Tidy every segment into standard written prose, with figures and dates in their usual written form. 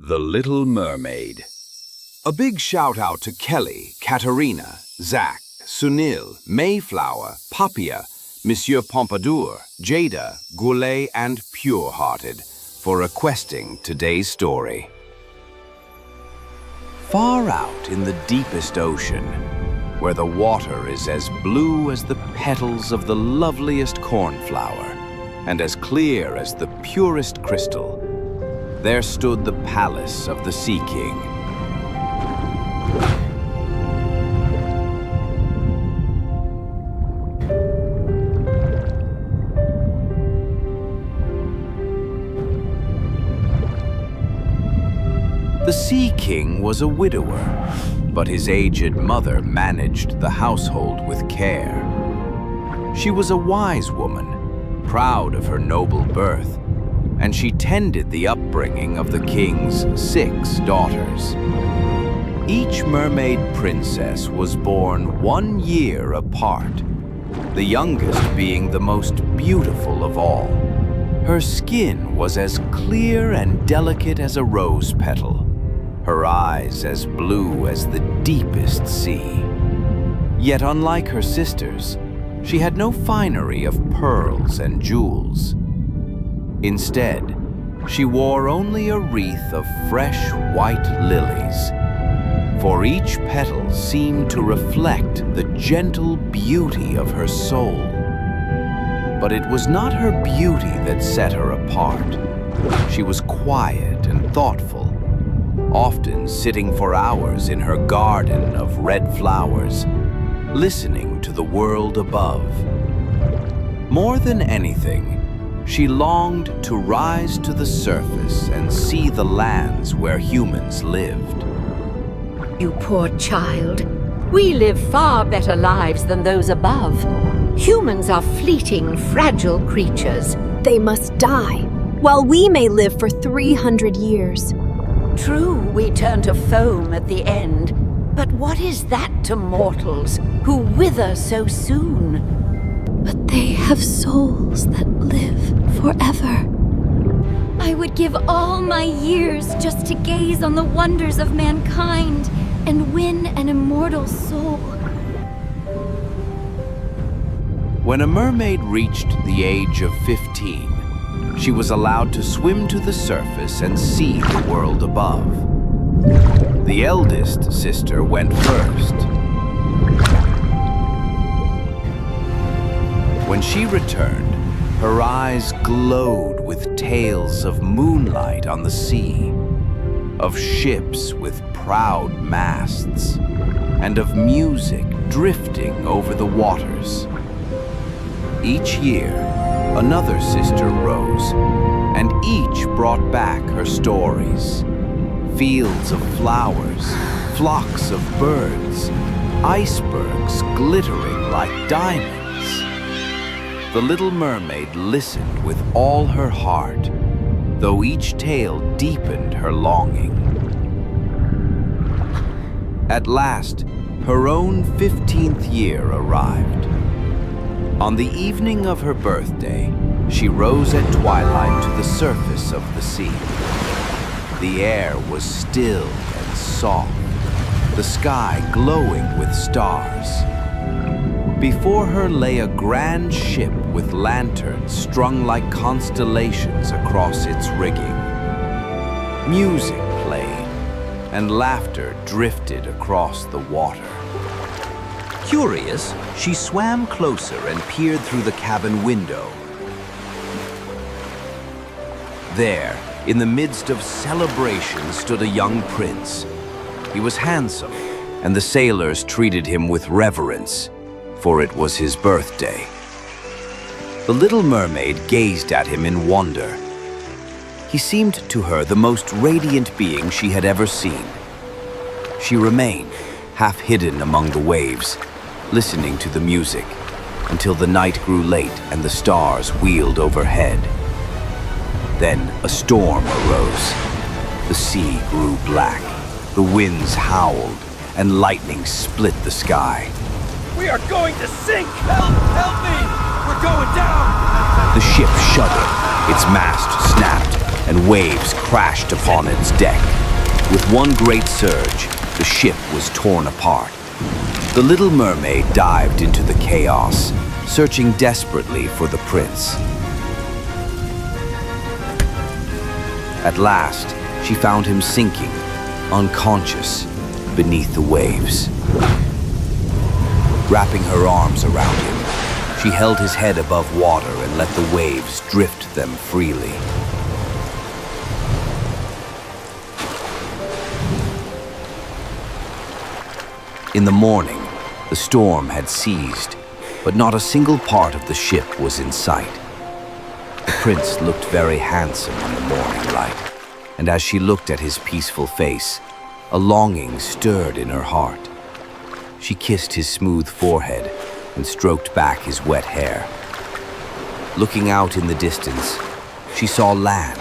The Little Mermaid. A big shout out to Kelly, Katerina, Zach, Sunil, Mayflower, Papia, Monsieur Pompadour, Jada, Goulet, and Purehearted for requesting today's story. Far out in the deepest ocean, where the water is as blue as the petals of the loveliest cornflower and as clear as the purest crystal, there stood the palace of the Sea King. The Sea King was a widower, but his aged mother managed the household with care. She was a wise woman, proud of her noble birth, and she tended the upbringing of the king's 6 daughters. Each mermaid princess was born 1 year apart, the youngest being the most beautiful of all. Her skin was as clear and delicate as a rose petal, her eyes as blue as the deepest sea. Yet unlike her sisters, she had no finery of pearls and jewels. Instead, she wore only a wreath of fresh white lilies, for each petal seemed to reflect the gentle beauty of her soul. But it was not her beauty that set her apart. She was quiet and thoughtful, often sitting for hours in her garden of red flowers, listening to the world above. More than anything, she longed to rise to the surface and see the lands where humans lived. You poor child. We live far better lives than those above. Humans are fleeting, fragile creatures. They must die, while we may live for 300 years. True, we turn to foam at the end, but what is that to mortals who wither so soon? But they have souls that live forever. I would give all my years just to gaze on the wonders of mankind and win an immortal soul. When a mermaid reached the age of 15, she was allowed to swim to the surface and see the world above. The eldest sister went first. When she returned, her eyes glowed with tales of moonlight on the sea, of ships with proud masts, and of music drifting over the waters. Each year, another sister rose, and each brought back her stories. Fields of flowers, flocks of birds, icebergs glittering like diamonds. The Little Mermaid listened with all her heart, though each tale deepened her longing. At last, her own 15th year arrived. On the evening of her birthday, she rose at twilight to the surface of the sea. The air was still and soft, the sky glowing with stars. Before her lay a grand ship with lanterns strung like constellations across its rigging. Music played, and laughter drifted across the water. Curious, she swam closer and peered through the cabin window. There, in the midst of celebration, stood a young prince. He was handsome, and the sailors treated him with reverence, for it was his birthday. The Little Mermaid gazed at him in wonder. He seemed to her the most radiant being she had ever seen. She remained, half hidden among the waves, listening to the music, until the night grew late and the stars wheeled overhead. Then a storm arose. The sea grew black, the winds howled, and lightning split the sky. We are going to sink! Help! Help me! We're going down! The ship shuddered, its mast snapped, and waves crashed upon its deck. With one great surge, the ship was torn apart. The Little Mermaid dived into the chaos, searching desperately for the prince. At last, she found him sinking, unconscious, beneath the waves. Wrapping her arms around him, she held his head above water and let the waves drift them freely. In the morning, the storm had ceased, but not a single part of the ship was in sight. The prince looked very handsome in the morning light, and as she looked at his peaceful face, a longing stirred in her heart. She kissed his smooth forehead and stroked back his wet hair. Looking out in the distance, she saw land,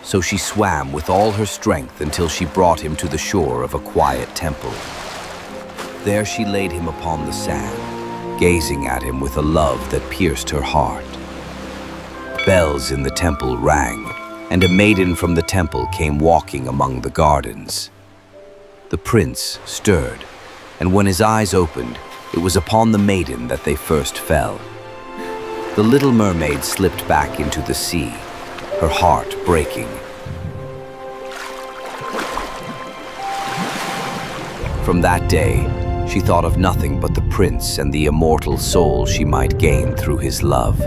so she swam with all her strength until she brought him to the shore of a quiet temple. There she laid him upon the sand, gazing at him with a love that pierced her heart. Bells in the temple rang, and a maiden from the temple came walking among the gardens. The prince stirred, and when his eyes opened, it was upon the maiden that they first fell. The Little Mermaid slipped back into the sea, her heart breaking. From that day, she thought of nothing but the prince and the immortal soul she might gain through his love.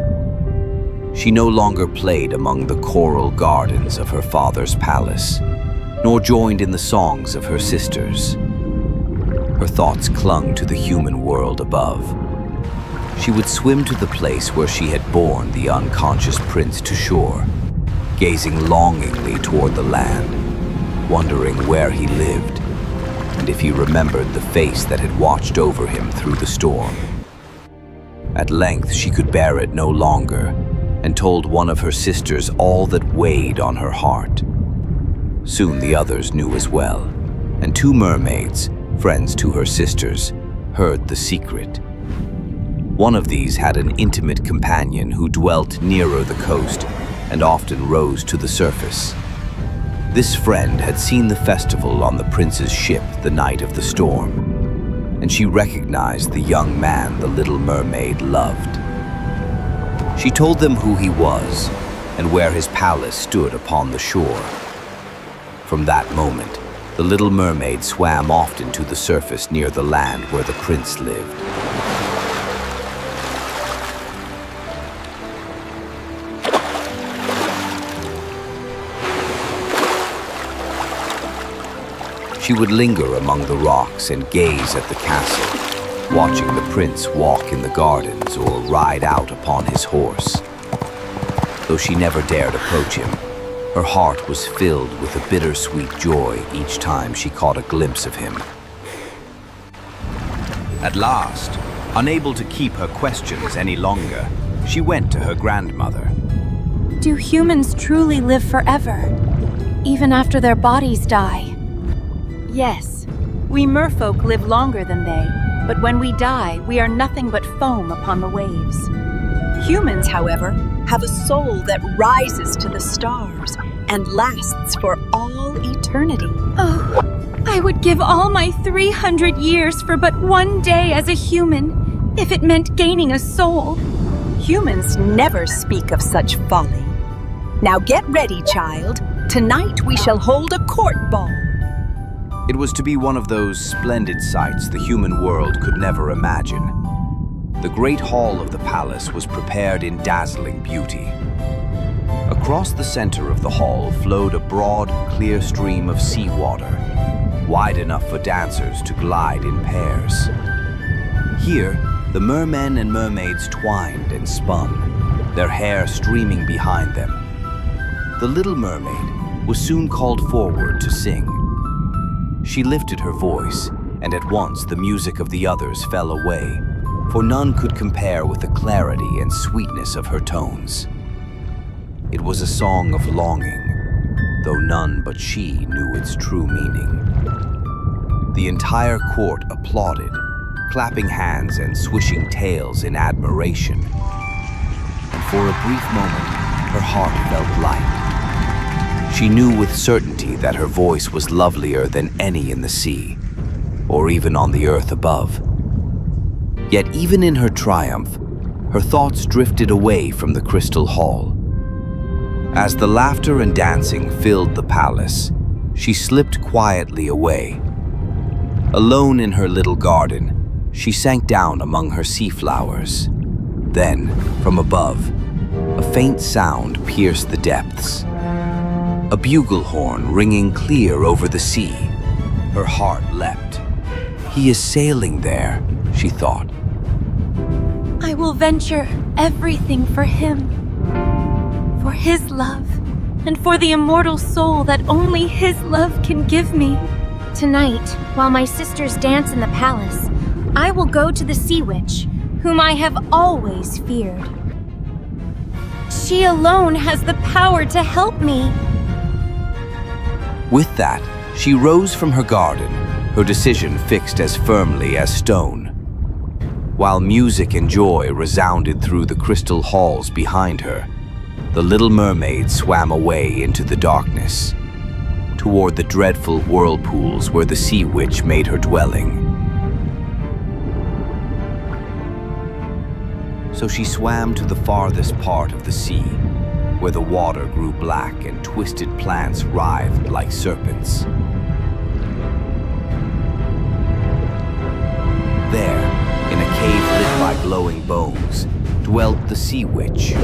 She no longer played among the coral gardens of her father's palace, nor joined in the songs of her sisters. Her thoughts clung to the human world above. She would swim to the place where she had borne the unconscious prince to shore, gazing longingly toward the land, wondering where he lived, and if he remembered the face that had watched over him through the storm. At length she could bear it no longer, and told one of her sisters all that weighed on her heart. Soon the others knew as well, and two mermaids, friends to her sisters, heard the secret. One of these had an intimate companion who dwelt nearer the coast and often rose to the surface. This friend had seen the festival on the prince's ship the night of the storm, and she recognized the young man the Little Mermaid loved. She told them who he was and where his palace stood upon the shore. From that moment, the Little Mermaid swam often to the surface near the land where the prince lived. She would linger among the rocks and gaze at the castle, watching the prince walk in the gardens or ride out upon his horse. Though she never dared approach him, her heart was filled with a bittersweet joy each time she caught a glimpse of him. At last, unable to keep her questions any longer, she went to her grandmother. Do humans truly live forever, even after their bodies die? Yes, we merfolk live longer than they, but when we die, we are nothing but foam upon the waves. Humans, however, have a soul that rises to the stars and lasts for all eternity. Oh, I would give all my 300 years for but one day as a human, if it meant gaining a soul. Humans never speak of such folly. Now get ready, child. Tonight we shall hold a court ball. It was to be one of those splendid sights the human world could never imagine. The great hall of the palace was prepared in dazzling beauty. Across the center of the hall flowed a broad, clear stream of seawater, wide enough for dancers to glide in pairs. Here, the mermen and mermaids twined and spun, their hair streaming behind them. The Little Mermaid was soon called forward to sing. She lifted her voice, and at once the music of the others fell away, for none could compare with the clarity and sweetness of her tones. It was a song of longing, though none but she knew its true meaning. The entire court applauded, clapping hands and swishing tails in admiration. And for a brief moment, her heart felt light. She knew with certainty that her voice was lovelier than any in the sea, or even on the earth above. Yet even in her triumph, her thoughts drifted away from the crystal hall. As the laughter and dancing filled the palace, she slipped quietly away. Alone in her little garden, she sank down among her sea flowers. Then, from above, a faint sound pierced the depths. A bugle horn ringing clear over the sea. Her heart leapt. He is sailing there, she thought. I will venture everything for him. For his love, and for the immortal soul that only his love can give me. Tonight, while my sisters dance in the palace, I will go to the Sea Witch, whom I have always feared. She alone has the power to help me. With that, she rose from her garden, her decision fixed as firmly as stone. While music and joy resounded through the crystal halls behind her, the Little Mermaid swam away into the darkness, toward the dreadful whirlpools where the Sea Witch made her dwelling. So she swam to the farthest part of the sea, where the water grew black and twisted plants writhed like serpents. There, in a cave lit by glowing bones, dwelt the Sea Witch.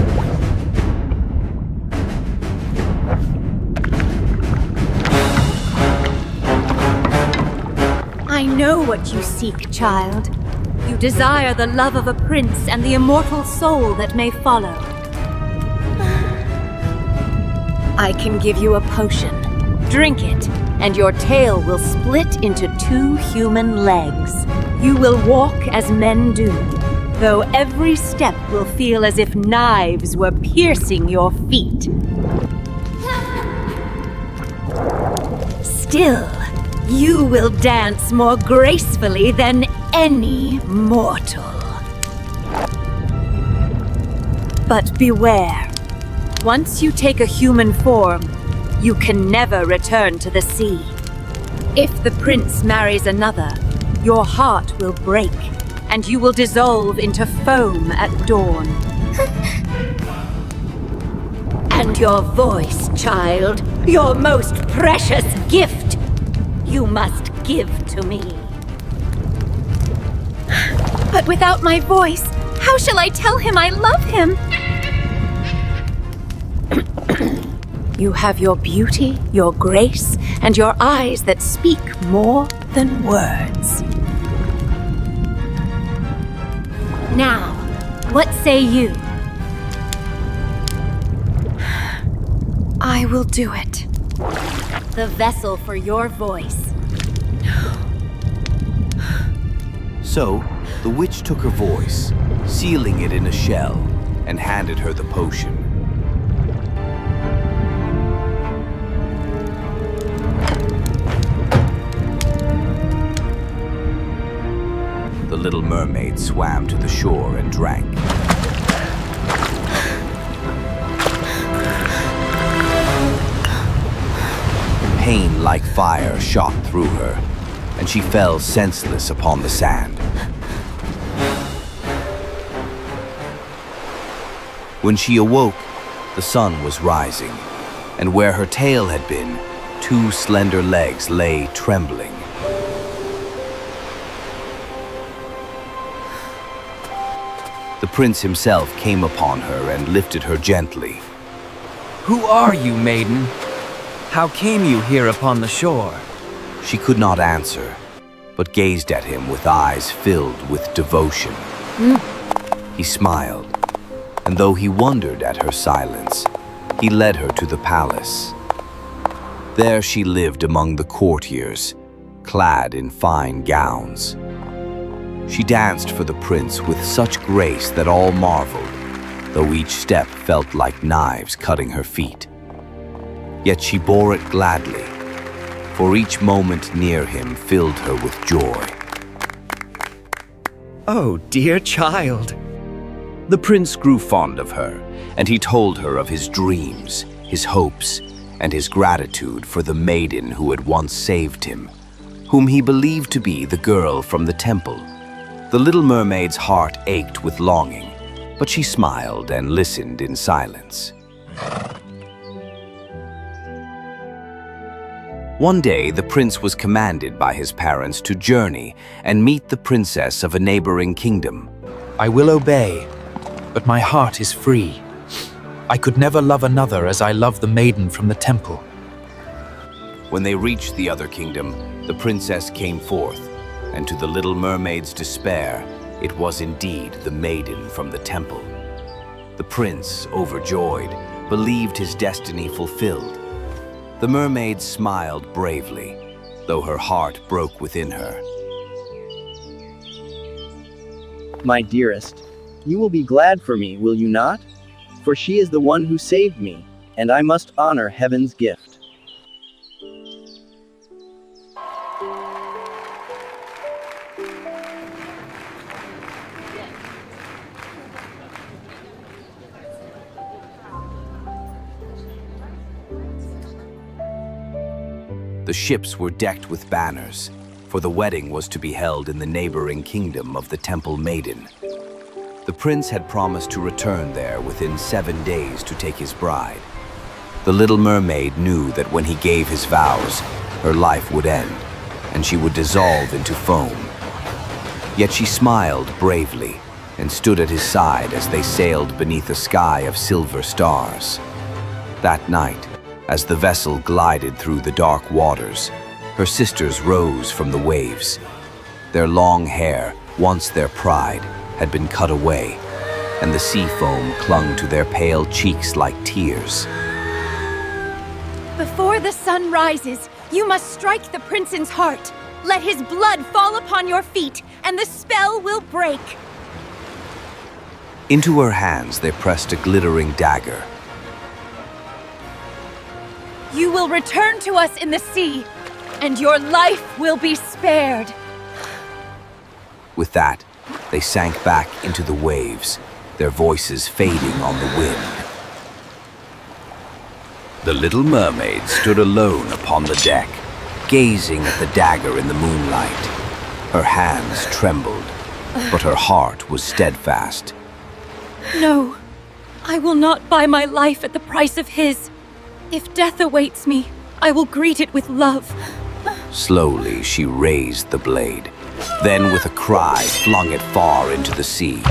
I know what you seek, child. You desire the love of a prince and the immortal soul that may follow. I can give you a potion. Drink it, and your tail will split into 2 human legs. You will walk as men do, though every step will feel as if knives were piercing your feet. Still, you will dance more gracefully than any mortal. But beware. Once you take a human form, you can never return to the sea. If the prince marries another, your heart will break, and you will dissolve into foam at dawn. And your voice, child, your most precious gift, you must give to me. But without my voice, how shall I tell him I love him? You have your beauty, your grace, and your eyes that speak more than words. Now, what say you? I will do it. The vessel for your voice. So, the witch took her voice, sealing it in a shell, and handed her the potion. The Little Mermaid swam to the shore and drank. Pain like fire shot through her, and she fell senseless upon the sand. When she awoke, the sun was rising, and where her tail had been, 2 slender legs lay trembling. The prince himself came upon her and lifted her gently. Who are you, maiden? How came you here upon the shore? She could not answer, but gazed at him with eyes filled with devotion. He smiled, and though he wondered at her silence, he led her to the palace. There she lived among the courtiers, clad in fine gowns. She danced for the prince with such grace that all marveled, though each step felt like knives cutting her feet. Yet she bore it gladly, for each moment near him filled her with joy. Oh, dear child. The prince grew fond of her, and he told her of his dreams, his hopes, and his gratitude for the maiden who had once saved him, whom he believed to be the girl from the temple. The Little Mermaid's heart ached with longing, but she smiled and listened in silence. One day, the prince was commanded by his parents to journey and meet the princess of a neighboring kingdom. I will obey, but my heart is free. I could never love another as I love the maiden from the temple. When they reached the other kingdom, the princess came forth, and to the Little Mermaid's despair, it was indeed the maiden from the temple. The prince, overjoyed, believed his destiny fulfilled. The mermaid smiled bravely, though her heart broke within her. My dearest, you will be glad for me, will you not? For she is the one who saved me, and I must honor heaven's gift. The ships were decked with banners, for the wedding was to be held in the neighboring kingdom of the Temple Maiden. The prince had promised to return there within 7 days to take his bride. The Little Mermaid knew that when he gave his vows, her life would end, and she would dissolve into foam. Yet she smiled bravely and stood at his side as they sailed beneath a sky of silver stars. That night, as the vessel glided through the dark waters, her sisters rose from the waves. Their long hair, once their pride, had been cut away, and the sea foam clung to their pale cheeks like tears. Before the sun rises, you must strike the prince's heart. Let his blood fall upon your feet, and the spell will break. Into her hands they pressed a glittering dagger. You will return to us in the sea, and your life will be spared. With that, they sank back into the waves, their voices fading on the wind. The Little Mermaid stood alone upon the deck, gazing at the dagger in the moonlight. Her hands trembled, but her heart was steadfast. No, I will not buy my life at the price of his. If death awaits me, I will greet it with love. Slowly, she raised the blade, then with a cry flung it far into the sea.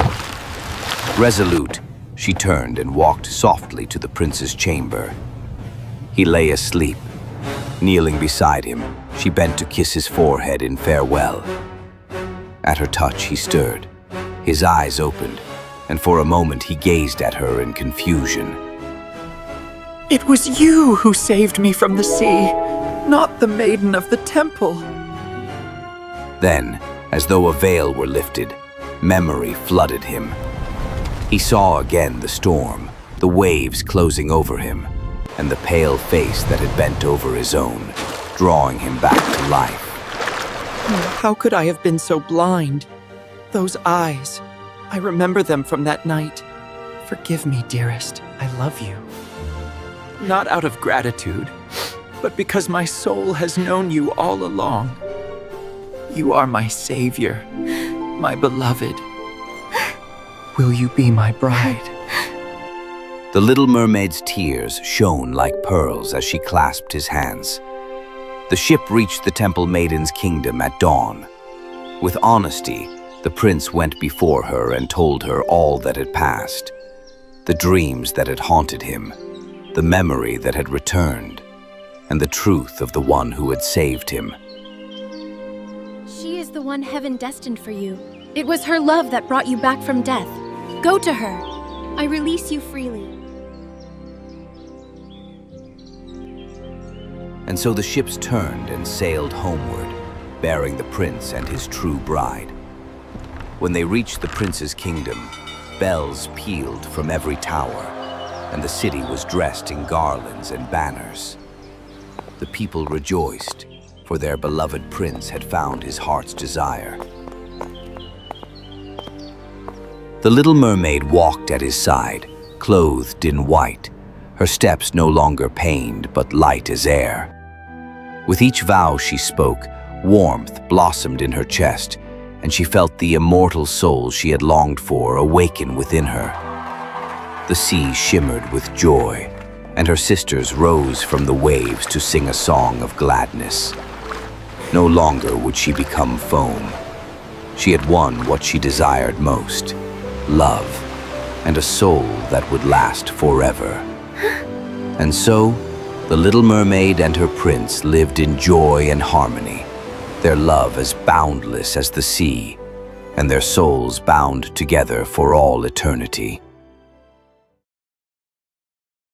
Resolute, she turned and walked softly to the prince's chamber. He lay asleep. Kneeling beside him, she bent to kiss his forehead in farewell. At her touch, he stirred. His eyes opened, and for a moment he gazed at her in confusion. It was you who saved me from the sea, not the maiden of the temple. Then, as though a veil were lifted, memory flooded him. He saw again the storm, the waves closing over him, and the pale face that had bent over his own, drawing him back to life. How could I have been so blind? Those eyes, I remember them from that night. Forgive me, dearest, I love you. Not out of gratitude, but because my soul has known you all along. You are my savior, my beloved. Will you be my bride? The Little Mermaid's tears shone like pearls as she clasped his hands. The ship reached the Temple Maiden's kingdom at dawn. With honesty, the prince went before her and told her all that had passed, the dreams that had haunted him, the memory that had returned, and the truth of the one who had saved him. She is the one heaven destined for you. It was her love that brought you back from death. Go to her. I release you freely. And so the ships turned and sailed homeward, bearing the prince and his true bride. When they reached the prince's kingdom, bells pealed from every tower, and the city was dressed in garlands and banners. The people rejoiced, for their beloved prince had found his heart's desire. The Little Mermaid walked at his side, clothed in white, her steps no longer pained but light as air. With each vow she spoke, warmth blossomed in her chest, and she felt the immortal soul she had longed for awaken within her. The sea shimmered with joy, and her sisters rose from the waves to sing a song of gladness. No longer would she become foam. She had won what she desired most, love, and a soul that would last forever. And so, the Little Mermaid and her prince lived in joy and harmony, their love as boundless as the sea, and their souls bound together for all eternity.